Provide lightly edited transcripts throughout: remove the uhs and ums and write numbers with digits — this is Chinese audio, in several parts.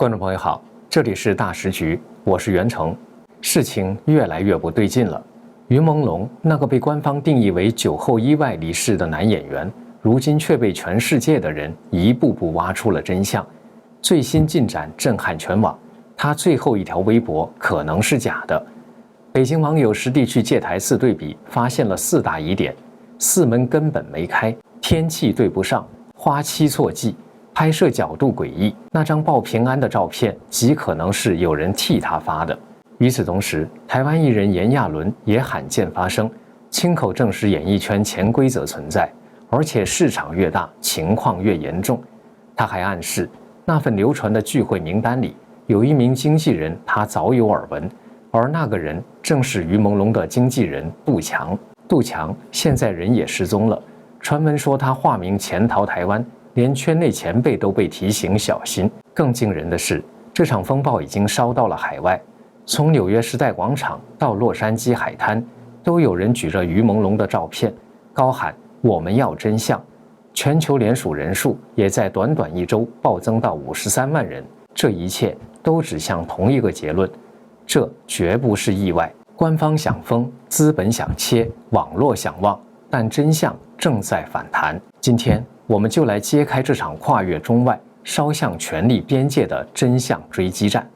观众朋友好，这里是大时局，我是袁成。事情越来越不对劲了。于朦胧那个被官方定义为酒后意外离世的男演员，如今却被全世界的人一步步挖出了真相。最新进展震撼全网，他最后一条微博可能是假的。北京网友实地去戒台寺对比，发现了4大疑点：寺门根本没开，天气对不上，花期错记，拍摄角度诡异，那张报平安的照片极可能是有人替他发的。与此同时，台湾艺人炎亚纶也罕见发声，亲口证实演艺圈潜规则存在，而且市场越大，情况越严重。他还暗示，那份流传的聚会名单里有一名经纪人，他早有耳闻，而那个人正是于朦胧的经纪人杜强。杜强现在人也失踪了，传闻说他化名潜逃台湾，连圈内前辈都被提醒小心。更惊人的是，这场风暴已经烧到了海外，从纽约时代广场到洛杉矶海滩，都有人举着于朦胧的照片，高喊我们要真相。全球联署人数也在短短1周暴增到53万人。这一切都指向同一个结论，这绝不是意外。官方想封，资本想切，网络想忘，但真相正在反弹。今天我们就来揭开这场跨越中外、烧向权力边界的真相追击战。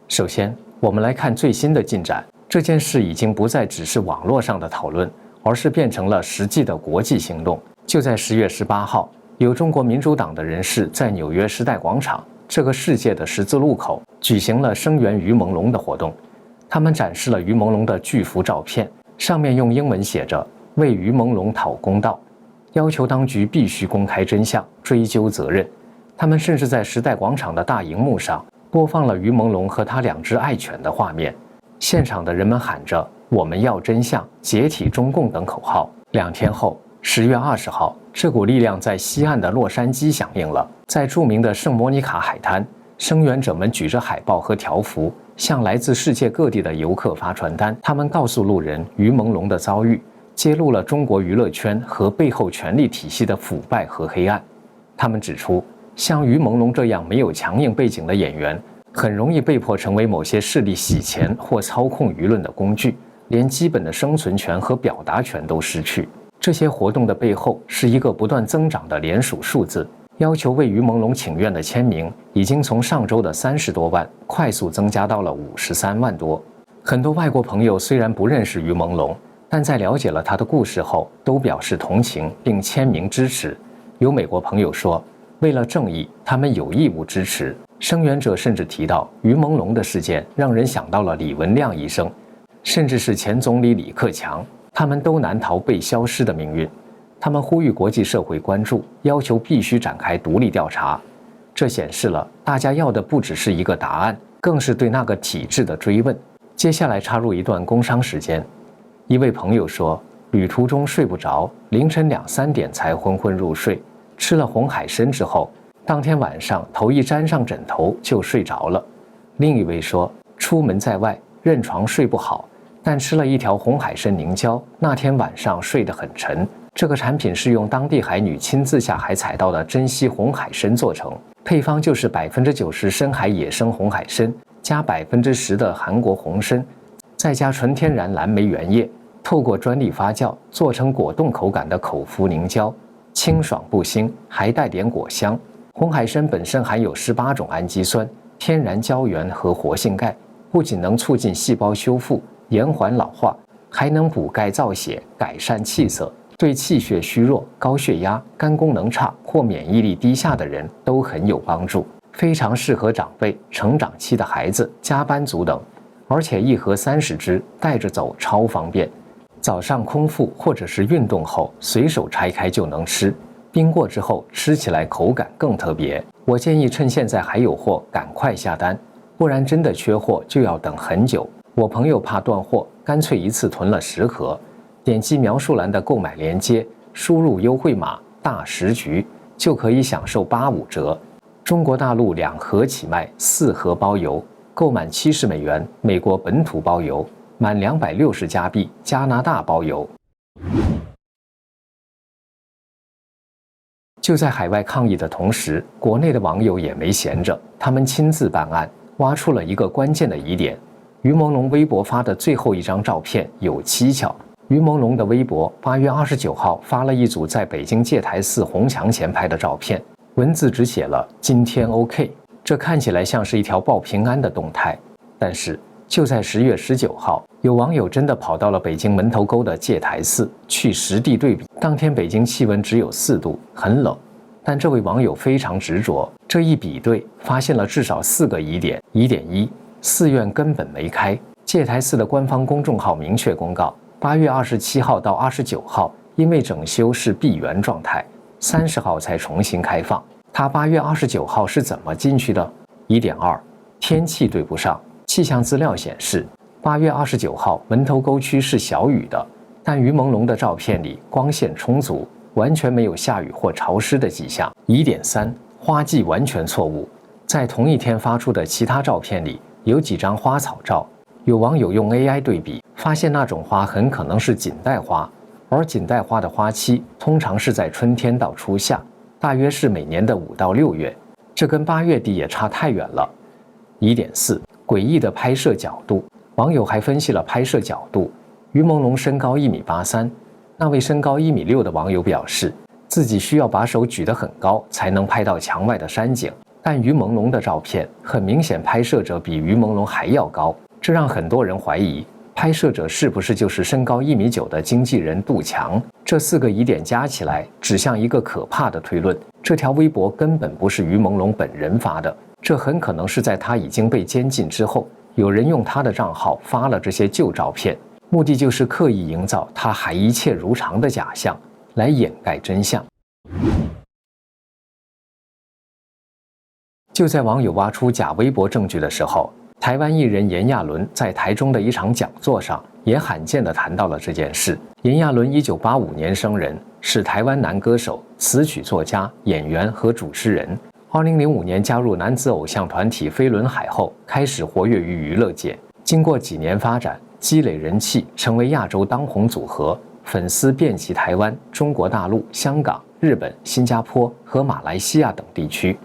首先，我们来看最新的进展。这件事已经不再只是网络上的讨论，而是变成了实际的国际行动。就在10月18号，有中国民主党的人士在纽约时代广场这个世界的十字路口举行了声援于朦胧的活动。他们展示了于朦胧的巨幅照片，上面用英文写着“为于朦胧讨公道”，要求当局必须公开真相，追究责任。他们甚至在时代广场的大荧幕上播放了于朦胧和他2只爱犬的画面。现场的人们喊着“我们要真相，解体中共”等口号。2天后，10月20号，这股力量在西岸的洛杉矶响应了。在著名的圣莫妮卡海滩，声援者们举着海报和条幅，向来自世界各地的游客发传单。他们告诉路人于朦胧的遭遇，揭露了中国娱乐圈和背后权力体系的腐败和黑暗。他们指出，像于朦胧这样没有强硬背景的演员，很容易被迫成为某些势力洗钱或操控舆论的工具，连基本的生存权和表达权都失去。这些活动的背后是一个不断增长的联署数字，要求为于朦胧请愿的签名已经从上周的30多万快速增加到了53万多。很多外国朋友虽然不认识于朦胧，但在了解了他的故事后，都表示同情并签名支持。有美国朋友说，为了正义，他们有义务支持。声援者甚至提到，于朦胧的事件让人想到了李文亮医生，甚至是前总理李克强，他们都难逃被消失的命运。他们呼吁国际社会关注，要求必须展开独立调查。这显示了大家要的不只是一个答案，更是对那个体制的追问。接下来插入一段工商时间。一位朋友说，旅途中睡不着，凌晨2、3点才昏昏入睡，吃了红海参之后，当天晚上头一沾上枕头就睡着了。另一位说，出门在外认床睡不好，但吃了一条红海参凝胶，那天晚上睡得很沉。这个产品是用当地海女亲自下海采到的珍稀红海参做成，配方就是90%深海野生红海参加10%的韩国红参，再加纯天然蓝莓原液，透过专利发酵做成果冻口感的口服凝胶，清爽不腥，还带点果香。红海参本身含有18种氨基酸、天然胶原和活性钙，不仅能促进细胞修复、延缓老化，还能补钙造血、改善气色，对气血虚弱、高血压、肝功能差或免疫力低下的人都很有帮助，非常适合长辈、成长期的孩子、加班族等。而且1盒30支，带着走超方便。早上空腹或者是运动后，随手拆开就能吃。冰过之后吃起来口感更特别。我建议趁现在还有货赶快下单，不然真的缺货就要等很久。我朋友怕断货，干脆一次囤了10盒。点击描述栏的购买链接，输入优惠码大时局，就可以享受85折。中国大陆2盒起卖，4盒包邮，购满$70，美国本土包邮。满260加币，加拿大包邮。就在海外抗议的同时，国内的网友也没闲着，他们亲自办案，挖出了一个关键的疑点。于朦胧微博发的最后一张照片有蹊跷。于朦胧的微博8月29号发了一组在北京戒台寺红墙前拍的照片，文字只写了今天 OK， 这看起来像是一条报平安的动态。但是就在10月19号，有网友真的跑到了北京门头沟的戒台寺去实地对比。当天北京气温只有4度，很冷。但这位网友非常执着，这一比对发现了至少4个疑点。疑点1，寺院根本没开。戒台寺的官方公众号明确公告，8月27号到29号因为整修是闭园状态，30号才重新开放。他8月29号是怎么进去的？疑点2，天气对不上。气象资料显示，8月29号门头沟区是小雨的，但于朦胧的照片里光线充足，完全没有下雨或潮湿的迹象。疑点3，花季完全错误。在同一天发出的其他照片里，有几张花草照，有网友用 AI 对比，发现那种花很可能是锦带花，而锦带花的花期通常是在春天到初夏，大约是每年的5到6月，这跟8月底也差太远了。疑点4，诡异的拍摄角度。网友还分析了拍摄角度。于朦胧身高1.83米，那位身高1.6米的网友表示，自己需要把手举得很高才能拍到墙外的山景，但于朦胧的照片很明显拍摄者比于朦胧还要高，这让很多人怀疑拍摄者是不是就是身高1.9米的经纪人杜强。这4个疑点加起来指向一个可怕的推论，这条微博根本不是于朦胧本人发的，这很可能是在他已经被监禁之后，有人用他的账号发了这些旧照片，目的就是刻意营造他还一切如常的假象，来掩盖真相。就在网友挖出假微博证据的时候，台湾艺人炎亚纶在台中的一场讲座上也罕见地谈到了这件事。炎亚纶1985年生人，是台湾男歌手、词曲作家、演员和主持人。2005年加入男子偶像团体飞轮海后，开始活跃于娱乐界。经过几年发展，积累人气，成为亚洲当红组合，粉丝遍及台湾、中国大陆、香港、日本、新加坡和马来西亚等地区。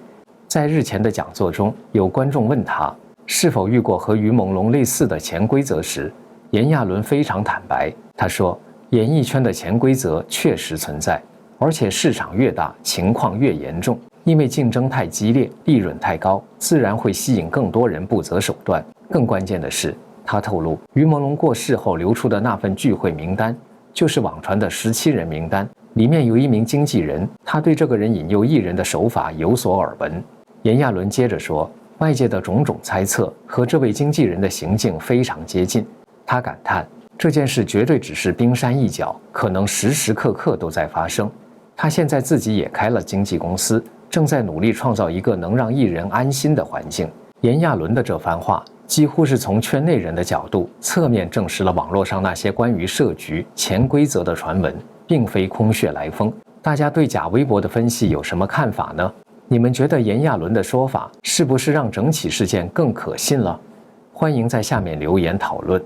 在日前的讲座中，有观众问他是否遇过和于朦胧类似的潜规则时，炎亚纶非常坦白，他说，演艺圈的潜规则确实存在，而且市场越大，情况越严重，因为竞争太激烈，利润太高，自然会吸引更多人不择手段。更关键的是，他透露，于朦胧过世后流出的那份聚会名单，就是网传的17人名单，里面有一名经纪人，他对这个人引诱艺人的手法有所耳闻。炎亚纶接着说，外界的种种猜测和这位经纪人的行径非常接近。他感叹，这件事绝对只是冰山一角，可能时时刻刻都在发生。他现在自己也开了经纪公司，正在努力创造一个能让艺人安心的环境。炎亚纶的这番话几乎是从圈内人的角度侧面证实了网络上那些关于设局、潜规则的传闻并非空穴来风。大家对假微博的分析有什么看法呢？你们觉得炎亚纶的说法是不是让整起事件更可信了？欢迎在下面留言讨论。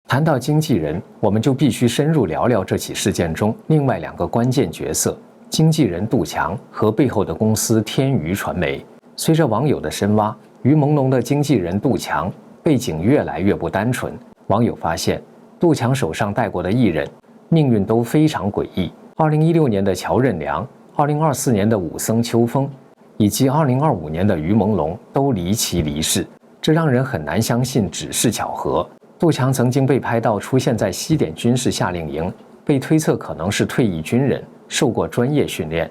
谈到经纪人，我们就必须深入聊聊这起事件中另外2个关键角色，经纪人杜强和背后的公司天娱传媒。随着网友的深挖，于朦胧的经纪人杜强背景越来越不单纯。网友发现，杜强手上带过的艺人命运都非常诡异。2016年的乔任梁、2024年的武僧秋风，以及2025年的于朦胧都离奇离世，这让人很难相信只是巧合。杜强曾经被拍到出现在西点军事夏令营，被推测可能是退役军人，受过专业训练。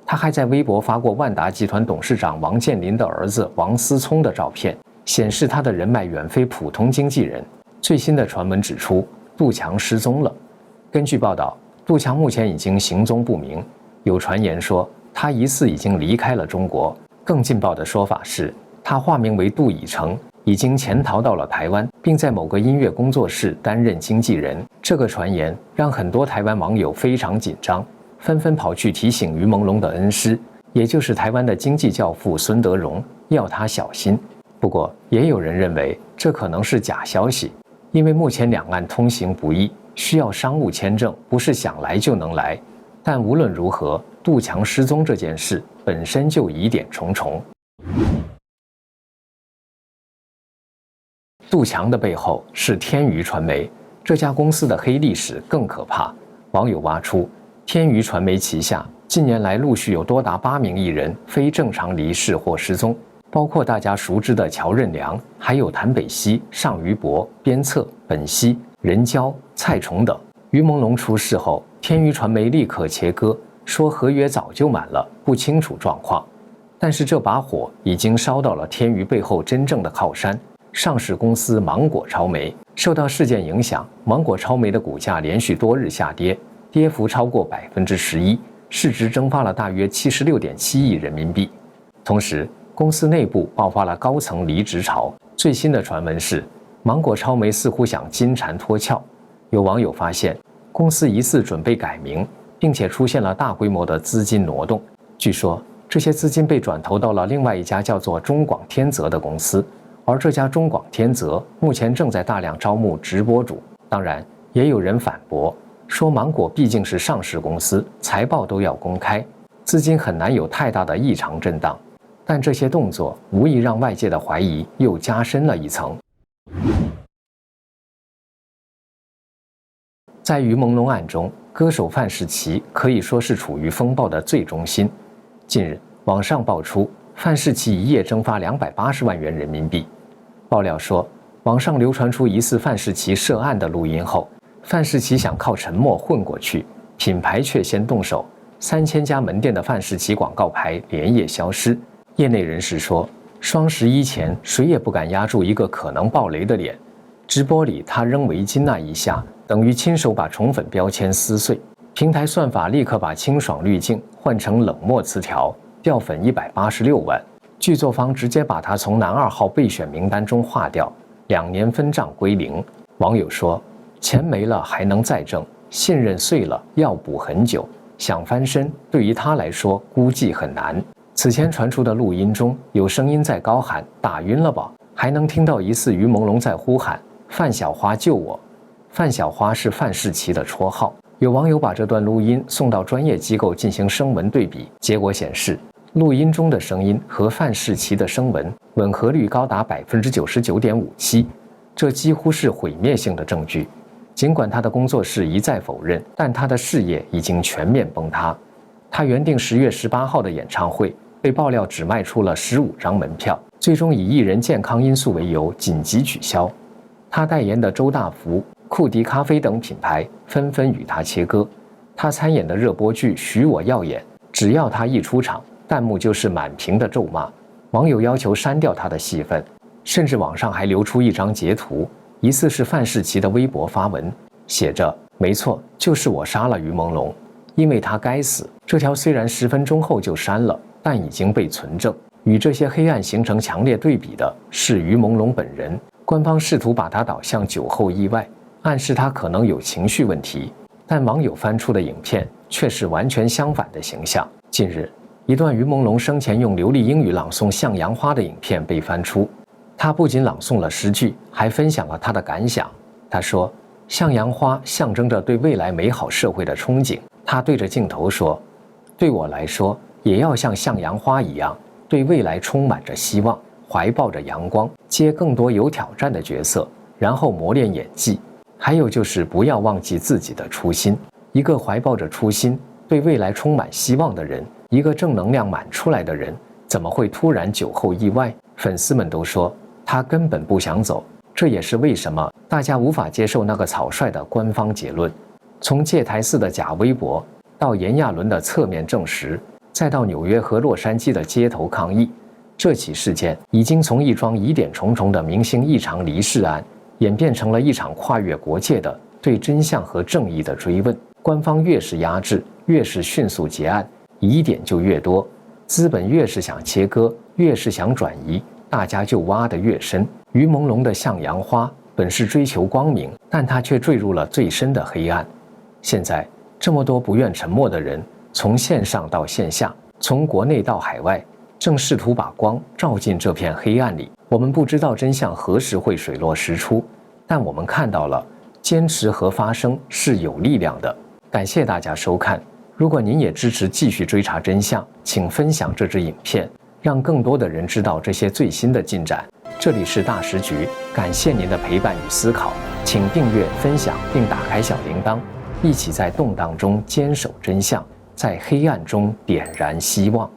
他还在微博发过万达集团董事长王健林的儿子王思聪的照片，显示他的人脉远非普通经纪人。最新的传闻指出，杜强失踪了。根据报道，杜强目前已经行踪不明，有传言说他疑似已经离开了中国。更劲爆的说法是，他化名为杜以成，已经潜逃到了台湾，并在某个音乐工作室担任经纪人。这个传言让很多台湾网友非常紧张，纷纷跑去提醒于朦胧的恩师，也就是台湾的经纪教父孙德荣，要他小心。不过，也有人认为这可能是假消息，因为目前两岸通行不易，需要商务签证，不是想来就能来。但无论如何，杜强失踪这件事本身就疑点重重。杜强的背后是天娱传媒，这家公司的黑历史更可怕。网友挖出，天娱传媒旗下近年来陆续有多达8名艺人非正常离世或失踪，包括大家熟知的乔任梁，还有谭北希、尚于博、鞭策、本溪、任娇、蔡崇等。于朦胧出事后，天娱传媒立刻切割，说合约早就满了，不清楚状况。但是这把火已经烧到了天娱背后真正的靠山——上市公司芒果超媒。受到事件影响，芒果超媒的股价连续多日下跌，跌幅超过11%，市值蒸发了大约76.7亿人民币。同时，公司内部爆发了高层离职潮。最新的传闻是，芒果超媒似乎想金蝉脱壳。有网友发现，公司疑似准备改名，并且出现了大规模的资金挪动。据说，这些资金被转投到了另外一家叫做中广天泽的公司，而这家中广天泽目前正在大量招募直播主。当然，也有人反驳说，芒果毕竟是上市公司，财报都要公开，资金很难有太大的异常震荡。但这些动作无疑让外界的怀疑又加深了一层。在于朦胧案中，歌手范世琦可以说是处于风暴的最中心。近日，网上爆出范世琦一夜蒸发280万元人民币。爆料说，网上流传出疑似范世琦涉案的录音后，范世琦想靠沉默混过去，品牌却先动手，3000家门店的范世琦广告牌连夜消失。业内人士说，双11前谁也不敢压住一个可能爆雷的脸。直播里他扔围巾那一下，等于亲手把宠粉标签撕碎。平台算法立刻把清爽滤镜换成冷漠词条，掉粉186万。剧作方直接把他从男2号备选名单中划掉，2年分账归零。网友说，钱没了还能再挣，信任碎了要补很久，想翻身对于他来说估计很难。此前传出的录音中有声音在高喊打晕了吧，还能听到疑似于朦胧在呼喊范小花救我。范小花是范世琦的绰号。有网友把这段录音送到专业机构进行声纹对比，结果显示，录音中的声音和范世琦的声纹吻合率高达99.57%，这几乎是毁灭性的证据。尽管他的工作室一再否认，但他的事业已经全面崩塌。他原定10月18号的演唱会被爆料只卖出了15张门票，最终以艺人健康因素为由紧急取消。他代言的周大福、库迪咖啡等品牌纷纷与他切割。他参演的热播剧《许我耀眼》，只要他一出场，弹幕就是满屏的咒骂，网友要求删掉他的戏份，甚至网上还流出一张截图，疑似是范世琦的微博发文，写着“没错，就是我杀了于朦胧，因为他该死”。这条虽然10分钟后就删了，但已经被存证。与这些黑暗形成强烈对比的是于朦胧本人。官方试图把他导向酒后意外，暗示他可能有情绪问题，但网友翻出的影片却是完全相反的形象。近日，一段于朦胧生前用流利英语朗诵《向阳花》的影片被翻出，他不仅朗诵了诗句，还分享了他的感想。他说，向阳花象征着对未来美好社会的憧憬。他对着镜头说，对我来说，也要像向阳花一样，对未来充满着希望，怀抱着阳光，接更多有挑战的角色，然后磨练演技。还有就是不要忘记自己的初心。一个怀抱着初心，对未来充满希望的人，一个正能量满出来的人，怎么会突然酒后意外？粉丝们都说他根本不想走，这也是为什么大家无法接受那个草率的官方结论。从戒台寺的假微博，到炎亚纶的侧面证实，再到纽约和洛杉矶的街头抗议，这起事件已经从一桩疑点重重的明星异常离世案，演变成了一场跨越国界的对真相和正义的追问。官方越是压制，越是迅速结案，疑点就越多，资本越是想切割，越是想转移，大家就挖得越深。于朦胧的向阳花本是追求光明，但他却坠入了最深的黑暗。现在这么多不愿沉默的人，从线上到线下，从国内到海外，正试图把光照进这片黑暗里。我们不知道真相何时会水落石出，但我们看到了坚持和发声是有力量的。感谢大家收看，如果您也支持继续追查真相，请分享这支影片，让更多的人知道这些最新的进展。这里是大时局，感谢您的陪伴与思考，请订阅、分享并打开小铃铛，一起在动荡中坚守真相，在黑暗中点燃希望。